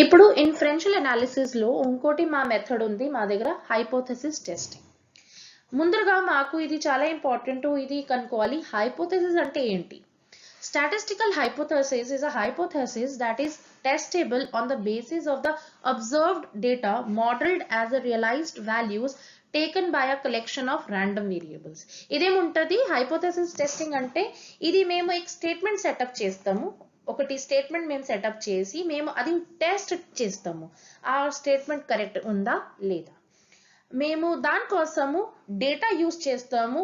ఇప్పుడు inferential analysis లో ఇంకోటి మా మెథడ్ ఉంది మా దగ్గర హైపోథెసిస్ టెస్టింగ్. ముందుగా మాకు ఇది చాలా ఇంపార్టెంట్, ఇది కనుక్కోవాలి హైపోథెసిస్ అంటే ఏంటి. Statistical hypothesis is a hypothesis that is testable on the basis of the observed data modeled as a realized values taken by a collection of random variables. ఇదేముంటది hypothesis testing అంటే, ఇది మేము ఒక statement setup చేస్తాము, ఒకటి statement మేము setup చేసి మేము అది టెస్ట్ చేస్తాము, ఆ స్టేట్మెంట్ కరెక్ట్ ఉందా లేదా. మేము దానికోసము డేటా యూస్ చేస్తాము,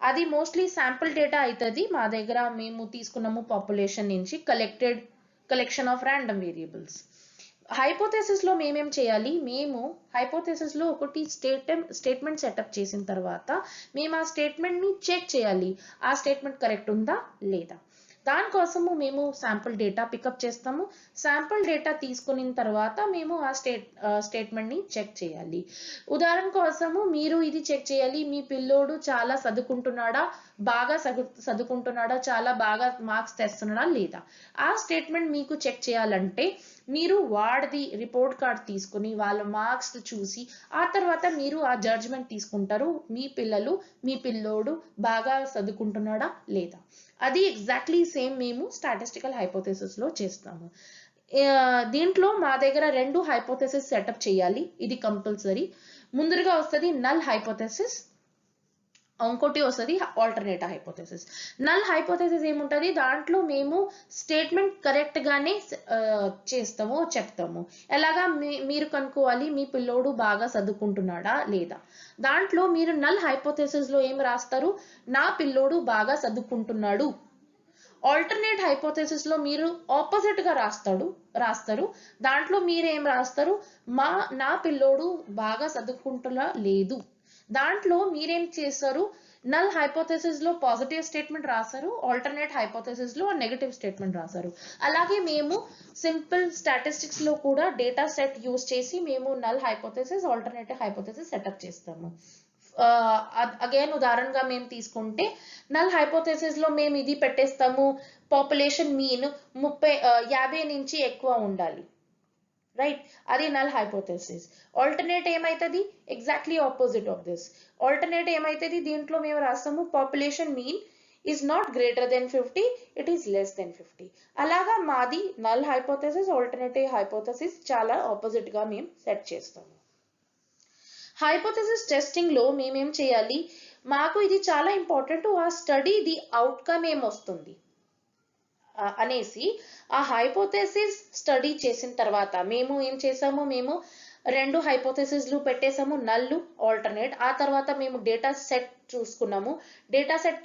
అది మోస్ట్లీ శాంపుల్ డేటా అవుతుంది. మా దగ్గర మేము తీసుకున్నాము పాపులేషన్ నుంచి collection of random variables. Hypothesis లో మేమేం చేయాలి, మేము హైపోథెసిస్ లో ఒకటి స్టేట్మెంట్ సెటప్ చేసిన తర్వాత మేము ఆ స్టేట్మెంట్ ని చెక్ చేయాలి, ఆ స్టేట్మెంట్ కరెక్ట్ ఉందా లేదా. దానికోసము మేము శాంపుల్ డేటా పికప్ చేస్తాము. శాంపుల్ డేటా తీసుకున్న తర్వాత మేము ఆ స్టేట్మెంట్ ని చెక్ చేయాలి. ఉదాహరణ కోసము మీరు ఇది చెక్ చేయాలి, మీ పిల్లోడు చాలా చదువుకుంటున్నాడా, బాగా చదువుకుంటున్నాడా, చాలా బాగా మార్క్స్ తెస్తున్నాడా లేదా. ఆ స్టేట్మెంట్ మీకు చెక్ చేయాలంటే మీరు వాడిది రిపోర్ట్ కార్డ్ తీసుకుని వాళ్ళ మార్క్స్ చూసి ఆ తర్వాత మీరు ఆ జడ్జ్మెంట్ తీసుకుంటారు, మీ పిల్లోడు బాగా చదువుకుంటున్నాడా లేదా. అది ఎగ్జాక్ట్లీ సేమ్ మేము స్టాటిస్టికల్ హైపోథెసిస్ లో చేస్తాము. దీంట్లో మా దగ్గర రెండు హైపోథెసిస్ సెటప్ చేయాలి, ఇది కంపల్సరీ. ముందుగా వస్తుంది నల్ హైపోథెసిస్, ఇంకోటి వస్తుంది ఆల్టర్నేట్ హైపోథెసిస్. నల్ హైపోథెసిస్ ఏముంటది, దాంట్లో మేము స్టేట్మెంట్ కరెక్ట్ గానే చెప్తాము. ఎలాగా మీరు కనుక్కోవాలి మీ పిల్లోడు బాగా చదువుకుంటున్నాడా లేదా. దాంట్లో మీరు నల్ హైపోథెసిస్ లో ఏం రాస్తారు, నా పిల్లోడు బాగా చదువుకుంటున్నాడు. ఆల్టర్నేట్ హైపోథెసిస్ లో మీరు ఆపోజిట్ గా రాస్తారు. దాంట్లో మీరు ఏం రాస్తారు, నా పిల్లోడు బాగా చదువుకుంటున్నా లేదు. దాంట్లో మీరేం చేస్తారు, నల్ హైపోథెసిస్ లో పాజిటివ్ స్టేట్మెంట్ రాస్తారు, ఆల్టర్నేట్ హైపోథెసిస్ లో నెగటివ్ స్టేట్మెంట్ రాస్తారు. అలాగే మేము సింపుల్ స్టాటిస్టిక్స్ లో కూడా డేటా సెట్ యూస్ చేసి మేము null hypothesis alternative hypothesis setup చేస్తాము. అగైన్ ఉదాహరణగా మేము తీసుకుంటే నల్ హైపోథెసిస్ లో మేము ఇది పెట్టేస్తాము, పాపులేషన్ మీన్ 50 నుంచి ఎక్కువ ఉండాలి, రైట్, అది నల్ హైపోథెసిస్. ఆల్టర్నేట్ ఏమైతుంది, exactly opposite of this. Alternate ఏమైతుంది, దీంట్లో మేము రాస్తాము population mean is not greater than 50, it is less than 50. అలాగా మాది నల్ హైపోథెసిస్ ఆల్టర్నేటివ్ హైపోథెసిస్ చాలా ఆపోజిట్ గా మేము సెట్ చేస్తాము. హైపోథెసిస్ టెస్టింగ్ లో మేమేం చేయాలి, మాకు ఇది చాలా ఇంపార్టెంట్, ఆ స్టడీది అవుట్కమ్ ఏమొస్తుంది అనేసి ఆ హైపోథెసిస్ స్టడీ చేసిన తర్వాత మేము ఏం చేసాము, మేము రెండు హైపోథెసిస్లు పెట్టేసాము, నల్లు ఆల్టర్నేట్. ఆ తర్వాత మేము డేటా సెట్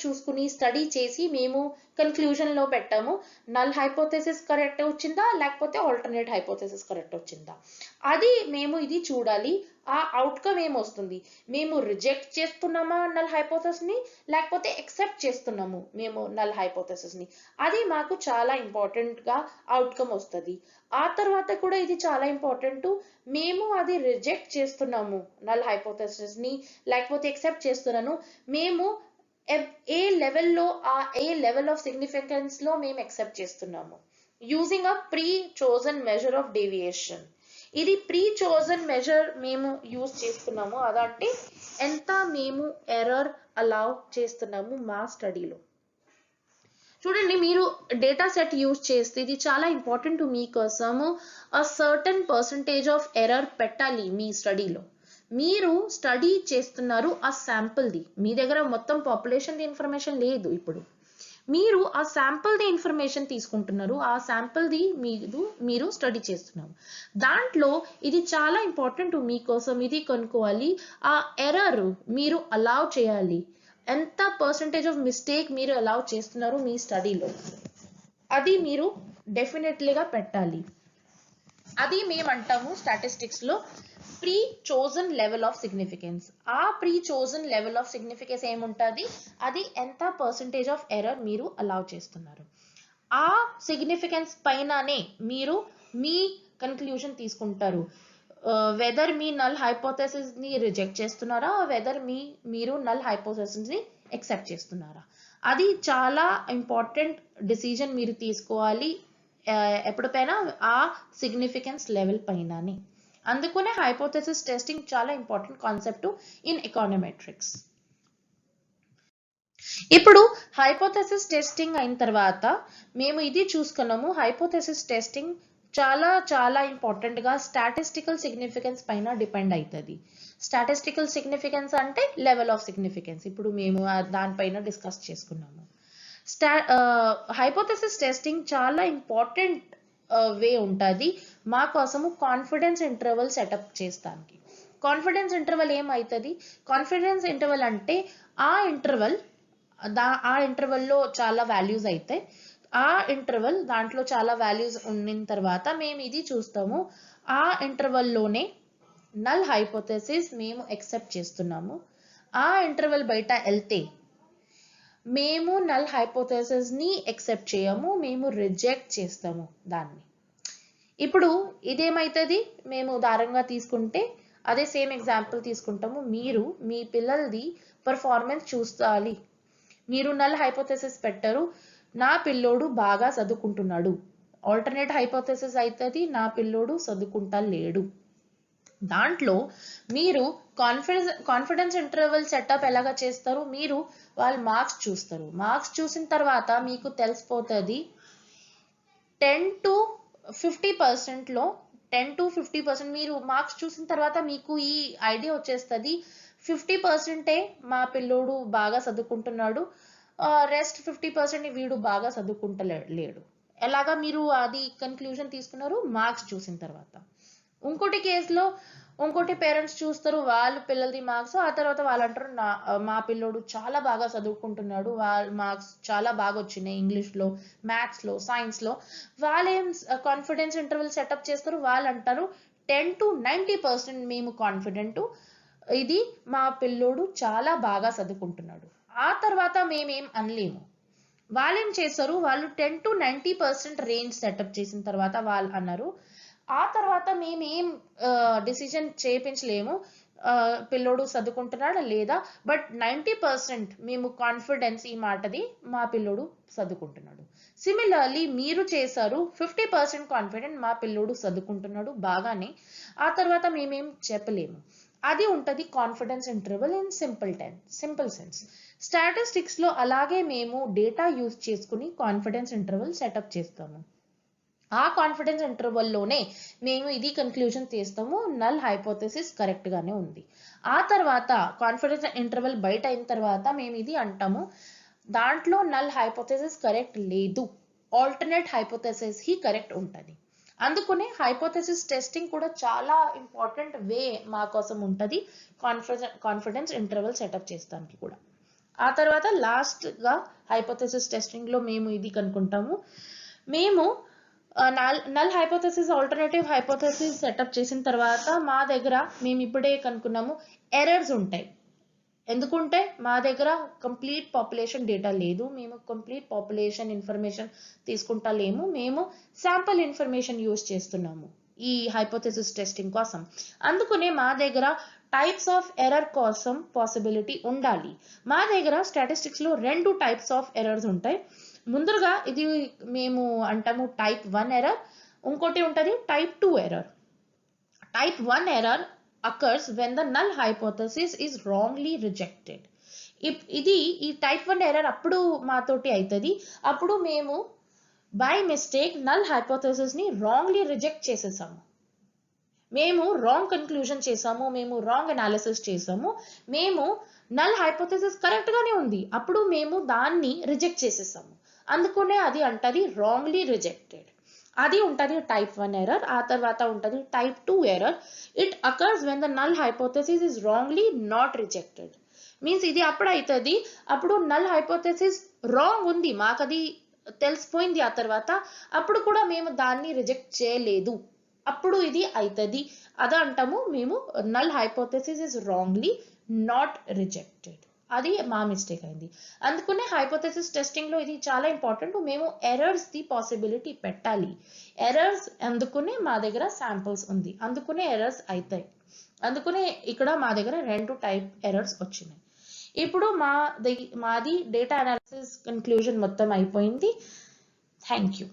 చూసుకుని స్టడీ చేసి మేము కన్క్లూజన్ లో పెట్టాము, నల్ హైపోథెసిస్ కరెక్ట్ వచ్చిందా లేకపోతే ఆల్టర్నేట్ హైపోథెసిస్ కరెక్ట్ వచ్చిందా. అది మేము ఇది చూడాలి, ఆ అవుట్కమ్ ఏమొస్తుంది, మేము రిజెక్ట్ చేస్తున్నామా నల్ హైపోథెసిస్ ని లేకపోతే ఎక్సెప్ట్ చేస్తున్నాము మేము నల్ హైపోథెసిస్ ని. అది మాకు చాలా ఇంపార్టెంట్ గా అవుట్కమ్ వస్తుంది. ఆ తర్వాత కూడా ఇది చాలా ఇంపార్టెంట్, మేము అది రిజెక్ట్ చేస్తున్నాము నల్ హైపోథెసిస్ ని లేకపోతే ఎక్సెప్ట్ చేస్తున్నాను, మేము ఏ లెవెల్ ఆఫ్ సిగ్నిఫికెన్స్ లో మేము ఎక్సెప్ట్ చేస్తున్నాము using a pre chosen measure of deviation. ఇది ప్రీ చోజన్ మెజర్ మేము యూజ్ చేస్తున్నాము, అదంటే ఎంత మేము ఎర్రర్ అలౌ చేస్తున్నాము మా స్టడీలో. చూడండి, మీరు డేటా సెట్ యూజ్ చేస్తే ఇది చాలా ఇంపార్టెంట్ మీకోసము, ఆ సర్టన్ పర్సంటేజ్ ఆఫ్ ఎర్రర్ పెట్టాలి మీ స్టడీలో. మీరు స్టడీ చేస్తున్నారు ఆ శాంపుల్ది, మీ దగ్గర మొత్తం పాపులేషన్ ఇన్ఫర్మేషన్ లేదు, ఇప్పుడు మీరు ఆ శాంపుల్ది ఇన్ఫర్మేషన్ తీసుకుంటున్నారు, ఆ శాంపుల్ది మీరు స్టడీ చేస్తున్నారు. దాంట్లో ఇది చాలా ఇంపార్టెంట్ మీకోసం, ఇది కనుక్కోవాలి ఆ ఎర్రర్ మీరు అలౌ చేయాలి, ఎంత పర్సంటేజ్ ఆఫ్ మిస్టేక్ మీరు అలౌ చేస్తున్నారు మీ స్టడీలో, అది మీరు డెఫినెట్లీగా పెట్టాలి. అది మేమంటాము స్టాటిస్టిక్స్ లో pre chosen level of significance. ఆ pre chosen level of significance ఏముంటుంది, అది ఎంత పర్సంటేజ్ ఆఫ్ ఎర్రర్ మీరు అలౌ చేస్తున్నారు, ఆ సిగ్నిఫికెన్స్ పైననే మీరు మీ కన్క్లూజన్ తీసుకుంటారు, వెదర్ మీ నల్ హైపోథెసిస్ ని రిజెక్ట్ చేస్తున్నారా, వెదర్ మీరు నల్ హైపోథెసిస్ ని ఎక్సెప్ట్ చేస్తున్నారా. అది చాలా ఇంపార్టెంట్ డిసిజన్ మీరు తీసుకోవాలి ఎప్పుడైనా ఆ సిగ్నిఫికెన్స్ లెవెల్ పైననే. అందుకనే హైపోథెసిస్ టెస్టింగ్ చాలా ఇంపార్టెంట్ కాన్సెప్ట్ ఇన్ ఎకానోమెట్రిక్స్. ఇప్పుడు హైపోథెసిస్ టెస్టింగ్ అయిన తర్వాత మేము ఇది చూసుకున్నాము. హైపోథెసిస్ టెస్టింగ్ చాలా చాలా ఇంపార్టెంట్ గా స్టాటిస్టికల్ సిగ్నిఫికెన్స్ పైన డిపెండ్ అవుతుంది. స్టాటిస్టికల్ సిగ్నిఫికెన్స్ అంటే లెవెల్ ఆఫ్ సిగ్నిఫికెన్స్. ఇప్పుడు మేము దానిపైన డిస్కస్ చేసుకున్నాము. హైపోథెసిస్ టెస్టింగ్ చాలా ఇంపార్టెంట్ వే ఉంటుంది మా కోసము కాన్ఫిడెన్స్ ఇంటర్వల్ సెటప్ చేస్తానికి. కాన్ఫిడెన్స్ ఇంటర్వల్ ఏమవుతుంది? కాన్ఫిడెన్స్ ఇంటర్వల్ అంటే ఆ ఇంటర్వల్లో చాలా వాల్యూస్ అయితే ఆ ఇంటర్వల్ దాంట్లో చాలా వాల్యూస్ ఉన్న తర్వాత మేము ఇది చూస్తాము. ఆ ఇంటర్వల్లోనే నల్ హైపోథెసిస్ మేము ఎక్సెప్ట్ చేస్తున్నాము. ఆ ఇంటర్వల్ బయట వెళ్తే మేము నల్ హైపోథెసిస్ ని ఎక్సెప్ట్ చేయము, మేము రిజెక్ట్ చేస్తాము దాన్ని. ఇప్పుడు ఇదేమైతుంది? మేము ఉదాహరణగా తీసుకుంటే అదే సేమ్ ఎగ్జాంపుల్ తీసుకుంటాము. మీరు మీ పిల్లలది పర్ఫార్మెన్స్ చూడాలి. మీరు నల్ హైపోథెసిస్ పెట్టరు, నా పిల్లోడు బాగా చదువుకుంటున్నాడు. ఆల్టర్నేట్ హైపోథెసిస్ అవుతుంది, నా పిల్లోడు చదువుకుంటా లేడు. దాంట్లో మీరు కాన్ఫిడెన్స్ ఇంటర్వల్ సెటప్ ఎలాగా చేస్తారు? మీరు వాళ్ళ మార్క్స్ చూస్తారు. మార్క్స్ చూసిన తర్వాత మీకు తెలిసిపోతుంది 10 to 50% లో 10 to 50% మీరు మార్క్స్ చూసిన తర్వాత మీకు ఈ ఐడియా వచ్చేస్తుంది 50% మా పిల్లోడు బాగా చదువుకుంటున్నాడు, రెస్ట్ 50% వీడు బాగా చదువుకుంటలేడు. ఎలాగా మీరు అది కన్క్లూజన్ తీసుకున్నారు మార్క్స్ చూసిన తర్వాత. ఇంకోటి కేసులో ఇంకోటి పేరెంట్స్ చూస్తారు వాళ్ళ పిల్లలది మార్క్స్, ఆ తర్వాత వాళ్ళు అంటారు మా పిల్లోడు చాలా బాగా చదువుకుంటున్నాడు, వాళ్ళ మార్క్స్ చాలా బాగా వచ్చినాయి ఇంగ్లీష్లో, మ్యాథ్స్లో, సైన్స్లో. వాళ్ళు ఏం కాన్ఫిడెన్స్ ఇంటర్వల్ సెటప్ చేస్తారు, వాళ్ళు అంటారు 10 to 90% మేము కాన్ఫిడెంట్ ఇది మా పిల్లోడు చాలా బాగా చదువుకుంటున్నాడు. ఆ తర్వాత మేమేం అనలేము. వాళ్ళు ఏం చేస్తారు, వాళ్ళు 10 to 90% రేంజ్ సెటప్ చేసిన తర్వాత వాళ్ళు అన్నారు. ఆ తర్వాత మేమేం డిసిజన్ చేయించలేము పిల్లోడు చదువుకుంటున్నాడా లేదా, బట్ 90% మేము కాన్ఫిడెన్స్ ఈ మాటది మా పిల్లోడు చదువుకుంటున్నాడు. సిమిలర్లీ మీరు చేశారు 50% కాన్ఫిడెంట్ మా పిల్లోడు చదువుకుంటున్నాడు బాగానే, ఆ తర్వాత మేమేం చెప్పలేము. అది ఉంటుంది confidence interval in simple sense. Statistics లో అలాగే మేము డేటా యూజ్ చేసుకుని కాన్ఫిడెన్స్ ఇంటర్వల్ సెటప్ చేస్తాము. ఆ కాన్ఫిడెన్స్ ఇంటర్వల్లోనే మేము ఇది కన్క్లూజన్ చేస్తాము నల్ హైపోథెసిస్ కరెక్ట్ గానే ఉంది. ఆ తర్వాత కాన్ఫిడెన్స్ ఇంటర్వల్ బయట అయిన తర్వాత మేము ఇది అంటాము దాంట్లో నల్ హైపోథెసిస్ కరెక్ట్ లేదు, ఆల్టర్నేట్ హైపోథెసిస్ హీ కరెక్ట్ ఉంటుంది. అందుకనే హైపోథెసిస్ టెస్టింగ్ కూడా చాలా ఇంపార్టెంట్ వే మా కోసం ఉంటుంది కాన్ఫిడెన్స్ ఇంటర్వల్ సెటప్ చేస్తానికి కూడా. ఆ తర్వాత లాస్ట్ గా హైపోథెసిస్ టెస్టింగ్ లో మేము ఇది కనుక్కుంటాము, మేము null hypothesis alternative hypothesis setup చేసిన తర్వాత మా దగ్గర మేము ఇప్పుడే కనుక్కున్నాము ఎర్రర్స్ ఉంటాయి. ఎందుకంటే మా దగ్గర కంప్లీట్ పాపులేషన్ డేటా లేదు, మేము కంప్లీట్ పాపులేషన్ ఇన్ఫర్మేషన్ తీసుకుంటా లేము, మేము శాంపుల్ ఇన్ఫర్మేషన్ యూజ్ చేస్తున్నాము ఈ హైపోథెసిస్ టెస్టింగ్ కోసం. అందుకనే మా దగ్గర టైప్స్ ఆఫ్ ఎర్రర్ కోసం పాసిబిలిటీ ఉండాలి. మా దగ్గర స్టాటిస్టిక్స్ లో 2 టైప్స్ ఆఫ్ ఎర్రర్స్ ఉంటాయి. ముందుగా ఇది మేము అంటాము టైప్ 1 ఎర్రర్, ఇంకోటి ఉంటుంది type 2 error. Type 1 error occurs when the null hypothesis is wrongly rejected. ఇది ఈ టైప్ 1 ఎర్రర్ అప్పుడు మాతోటి అవుతుంది, అప్పుడు మేము బై మిస్టేక్ నల్ హైపోథెసిస్ ని రాంగ్లీ రిజెక్ట్ చేసేసాము, మేము రాంగ్ కన్క్లూజన్ చేసాము, మేము రాంగ్ అనాలిసిస్ చేసాము, మేము నల్ హైపోథెసిస్ కరెక్ట్ గానే ఉంది, అప్పుడు మేము దాన్ని రిజెక్ట్ చేసేసాము. అందుకనే అది అంటది రాంగ్లీ రిజెక్టెడ్. అది ఉంటుంది టైప్ 1 ఎర్రర్. ఆ తర్వాత ఉంటుంది type 2 error. It occurs when the null hypothesis is wrongly not rejected. Means ఇది అప్పుడు అవుతుంది అప్పుడు నల్ హైపోథెసిస్ రాంగ్ ఉంది, మాకు అది తెలిసిపోయింది, ఆ తర్వాత అప్పుడు కూడా మేము దాన్ని రిజెక్ట్ చేయలేదు, అప్పుడు ఇది అవుతుంది. అదే అంటాము మేము null hypothesis is wrongly not rejected. అది మా మిస్టేక్ అయింది. అందుకనే హైపోథెసిస్ టెస్టింగ్ లో ఇది చాలా ఇంపార్టెంట్, మేము ఎర్రర్స్ ది పాసిబిలిటీ పెట్టాలి. ఎర్రర్స్ అందుకునే మా దగ్గర శాంపుల్స్ ఉంది, అందుకునే ఎర్రర్స్ అవుతాయి. అందుకనే ఇక్కడ మా దగ్గర 2 టైప్ ఎర్రర్స్ వచ్చినాయి. ఇప్పుడు మాది డేటా అనాలిసిస్ కన్క్లూజన్ మొత్తం అయిపోయింది. Thank you.